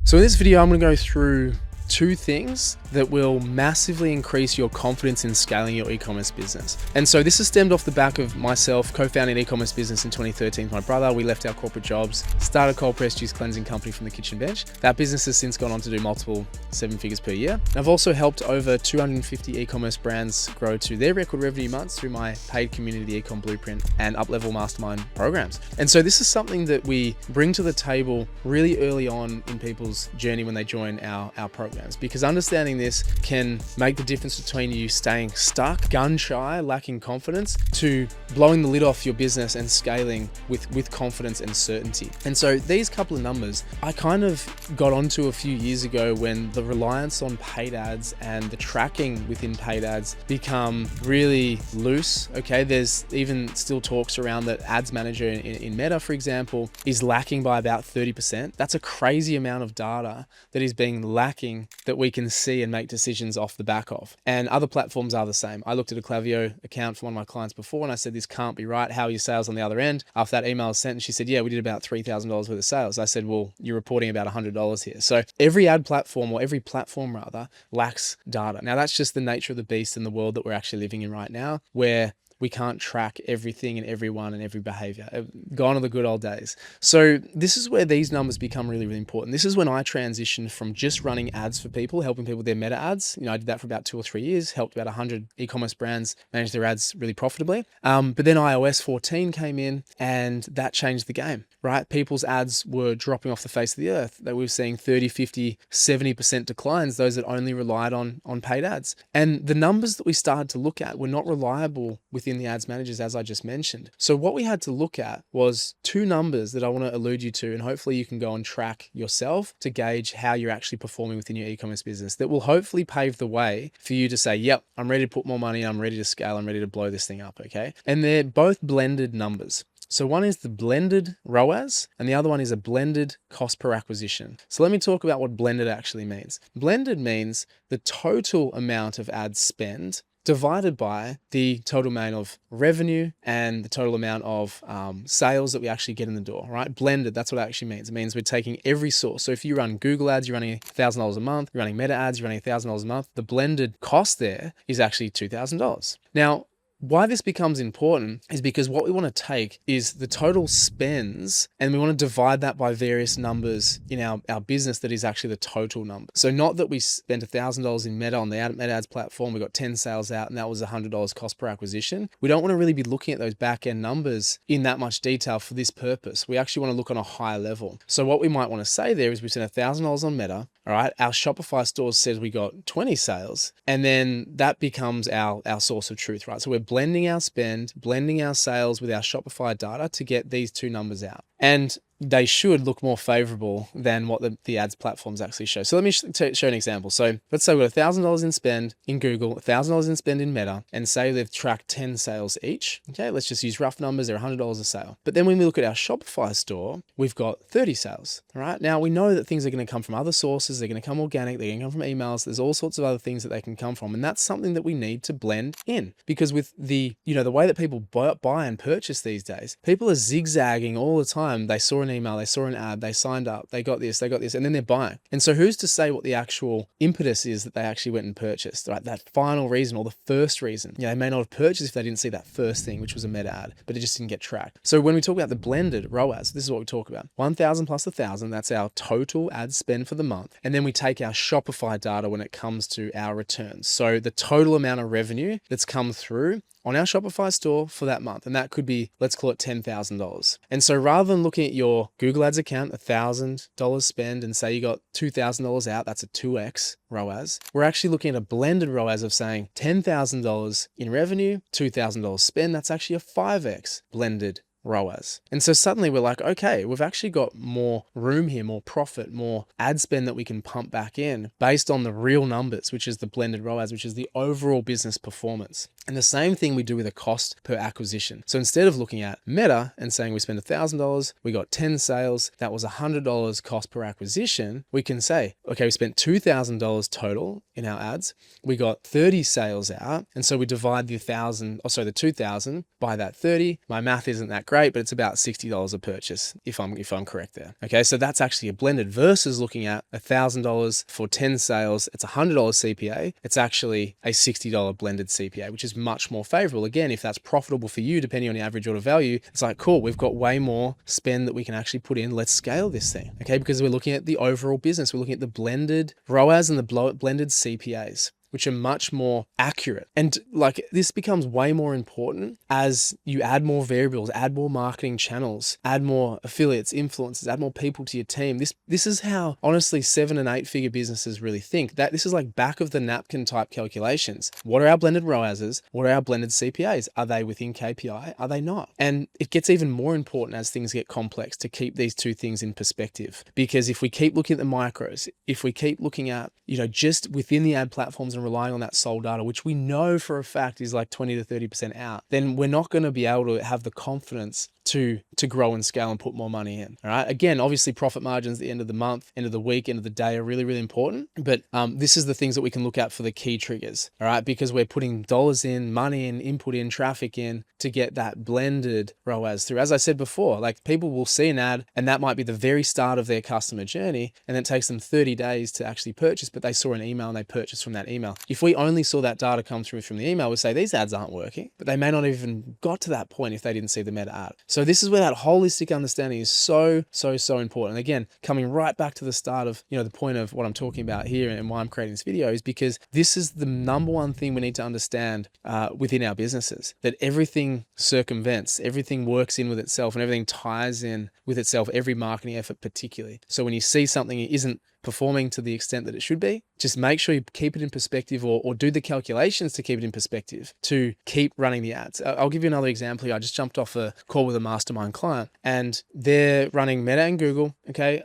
So in this video, I'm going to go through two things that will massively increase your confidence in scaling your e-commerce business. And so this is stemmed off the back of myself co-founding an e-commerce business in 2013 with my brother. We left our corporate jobs, started a cold press juice cleansing company from the kitchen bench. That business has since gone on to do multiple 7 figures per year. I've also helped over 250 e-commerce brands grow to their record revenue months through my paid community, the Ecom Blueprint, and Up-Level Mastermind programs. And so this is something that we bring to the table really early on in people's journey when they join our programs, because understanding this can make the difference between you staying stuck, gun shy, lacking confidence, to blowing the lid off your business and scaling with confidence and certainty. And so these couple of numbers I kind of got onto a few years ago when the reliance on paid ads and the tracking within paid ads become really loose. Okay, there's even still talks around that Ads Manager in Meta, for example, is lacking by about 30%. That's a crazy amount of data that is being lacking that we can see and make decisions off the back of. And other platforms are the same. I looked at a Klaviyo account for one of my clients before and I said, this can't be right. How are your sales on the other end? After that email was sent, and she said, yeah, we did about $3,000 worth of sales. I said, well, you're reporting about $100 here. So every ad platform, or every platform rather, lacks data. Now that's just the nature of the beast in the world that we're actually living in right now, where we can't track everything and everyone and every behavior. Gone are the good old days. So this is where these numbers become really, really important. This is when I transitioned from just running ads for people, helping people with their meta ads. I did that for about 2 or 3 years, helped about 100 e-commerce brands manage their ads really profitably. But then iOS 14 came in and that changed the game, right? People's ads were dropping off the face of the earth. They were seeing 30, 50, 70% declines, those that only relied on paid ads. And the numbers that we started to look at were not reliable within the ads managers, as I just mentioned. So what we had to look at was two numbers that I want to allude you to, and hopefully you can go and track yourself to gauge how you're actually performing within your e-commerce business. That will hopefully pave the way for you to say, yep, I'm ready to put more money, I'm ready to scale, I'm ready to blow this thing up, okay? And they're both blended numbers. So one is the blended ROAS and the other one is a blended cost per acquisition. So let me talk about what blended actually means. Blended means the total amount of ad spend divided by the total amount of revenue and the total amount of sales that we actually get in the door, right? Blended, that's what it actually means. It means we're taking every source. So if you run Google ads, you're running $1,000 a month, you're running Meta ads, you're running $1,000 a month, the blended cost there is actually $2,000. Now, why this becomes important is because what we want to take is the total spends and we want to divide that by various numbers in our business that is actually the total number. So not that we spent $1,000 in Meta on the Meta ads platform, we got 10 sales out and that was $100 cost per acquisition. We don't want to really be looking at those back end numbers in that much detail for this purpose. We actually want to look on a higher level. So what we might want to say there is we spent $1,000 on Meta. All right, our Shopify store says we got 20 sales, and then that becomes our source of truth, right? So we're blending our spend, blending our sales with our Shopify data to get these two numbers out. And they should look more favorable than what the ads platforms actually show. So let me show an example. So let's say we've got $1,000 in spend in Google, $1,000 in spend in Meta, and say they've tracked 10 sales each. Okay, let's just use rough numbers. They're $100 a sale. But then when we look at our Shopify store, we've got 30 sales. All right, now we know that things are going to come from other sources. They're going to come organic. They're going to come from emails. There's all sorts of other things that they can come from. And that's something that we need to blend in, because with the way that people buy and purchase these days, people are zigzagging all the time. They saw an email, they saw an ad, they signed up, they got this, and then they're buying. And so who's to say what the actual impetus is that they actually went and purchased, right? That final reason or the first reason. They may not have purchased if they didn't see that first thing, which was a Meta ad, but it just didn't get tracked. So when we talk about the blended ROAS, this is what we talk about. 1,000 plus 1,000, that's our total ad spend for the month. And then we take our Shopify data when it comes to our returns. So the total amount of revenue that's come through on our Shopify store for that month. And that could be, let's call it $10,000. And so rather than looking at your Google Ads account, $1,000 spend, and say you got $2,000 out, that's a 2x ROAS. We're actually looking at a blended ROAS of saying $10,000 in revenue, $2,000 spend, that's actually a 5x blended ROAS. And so suddenly we're like, okay, we've actually got more room here, more profit, more ad spend that we can pump back in based on the real numbers, which is the blended ROAS, which is the overall business performance. And the same thing we do with a cost per acquisition. So instead of looking at Meta and saying we spent $1,000, we got 10 sales, that was $100 cost per acquisition, we can say, okay, we spent $2,000 total in our ads, we got 30 sales out, and so we divide the 2,000 by that 30. My math isn't that great. great, but it's about $60 a purchase if I'm correct there. Okay, so that's actually a blended versus looking at $1,000 for 10 sales. It's $100 CPA. It's actually a $60 blended CPA, which is much more favorable. Again, if that's profitable for you, depending on your average order value, it's like, cool, we've got way more spend that we can actually put in. Let's scale this thing. Okay, because we're looking at the overall business. We're looking at the blended ROAS and the blended CPAs, which are much more accurate. And like this becomes way more important as you add more variables, add more marketing channels, add more affiliates, influencers, add more people to your team. This is how honestly 7 and 8 figure businesses really think. That this is like back of the napkin type calculations. What are our blended ROASs? What are our blended CPAs? Are they within KPI? Are they not? And it gets even more important as things get complex to keep these two things in perspective. Because if we keep looking at the micros, if we keep looking at, just within the ad platforms and relying on that sole data, which we know for a fact is like 20 to 30% out, then we're not going to be able to have the confidence to grow and scale and put more money in. All right. Again, obviously profit margins at the end of the month, end of the week, end of the day are really, really important. But this is the things that we can look at for the key triggers. All right. Because we're putting dollars in, money in, input in, traffic in to get that blended ROAS through. As I said before, like people will see an ad and that might be the very start of their customer journey. And then it takes them 30 days to actually purchase, but they saw an email and they purchased from that email. If we only saw that data come through from the email, we'd say these ads aren't working, but they may not even got to that point if they didn't see the meta ad. So this is where that holistic understanding is so important. And again, coming right back to the start of, the point of what I'm talking about here and why I'm creating this video is because this is the number one thing we need to understand within our businesses, that everything circumvents, everything works in with itself and everything ties in with itself, every marketing effort particularly. So when you see something isn't performing to the extent that it should be, just make sure you keep it in perspective or do the calculations to keep it in perspective to keep running the ads. I'll give you another example here. I just jumped off a call with a mastermind client and they're running Meta and Google, okay?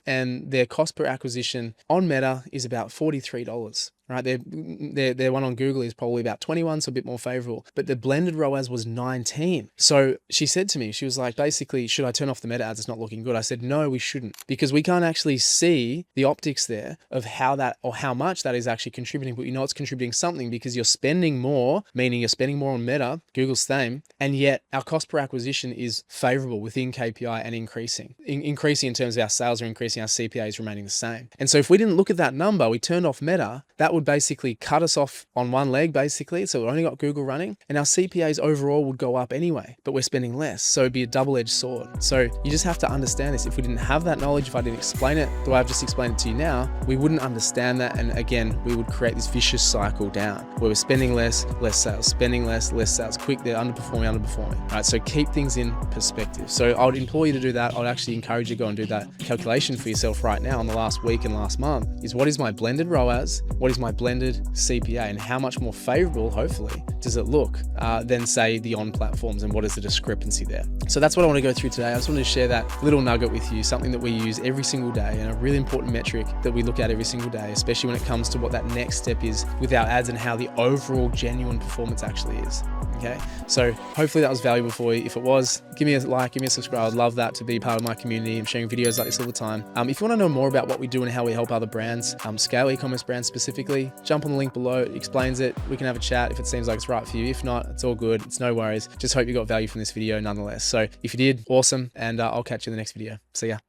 And their cost per acquisition on Meta is about $43. Right, their one on Google is probably about 21, so a bit more favorable. But the blended ROAS was 19. So she said to me, she was like, basically, should I turn off the meta ads? It's not looking good. I said, no, we shouldn't, because we can't actually see the optics there of how that or how much that is actually contributing. But it's contributing something because you're spending more, meaning you're spending more on Meta, Google's same, and yet our cost per acquisition is favorable within KPI and increasing. Increasing in terms of our sales are increasing, our CPA is remaining the same. And so if we didn't look at that number, we turned off Meta, that would basically cut us off on one leg, basically. So we only got Google running and our CPAs overall would go up anyway, but we're spending less. So it'd be a double-edged sword. So you just have to understand this. If we didn't have that knowledge, if I didn't explain it the way I've just explained it to you now, we wouldn't understand that. And again, we would create this vicious cycle down where we're spending less sales, spending less sales, quick, they're underperforming. All right. So keep things in perspective. So I would implore you to do that. I would actually encourage you to go and do that calculation for yourself right now on the last week and last month is what is my blended ROAS? What is my blended CPA, and how much more favorable, hopefully, does it look than say the on platforms, and what is the discrepancy there? So that's what I want to go through today. I just wanted to share that little nugget with you, something that we use every single day and a really important metric that we look at every single day, especially when it comes to what that next step is with our ads and how the overall genuine performance actually is. Okay, so hopefully that was valuable for you. If it was, give me a like, give me a subscribe. I'd love that to be part of my community. I'm sharing videos like this all the time. If you want to know more about what we do and how we help other brands, scale e-commerce brands specifically, jump on the link below. It explains it. We can have a chat if it seems like it's right for you. If not, it's all good. It's no worries. Just hope you got value from this video nonetheless. So if you did, awesome. And I'll catch you in the next video. See ya.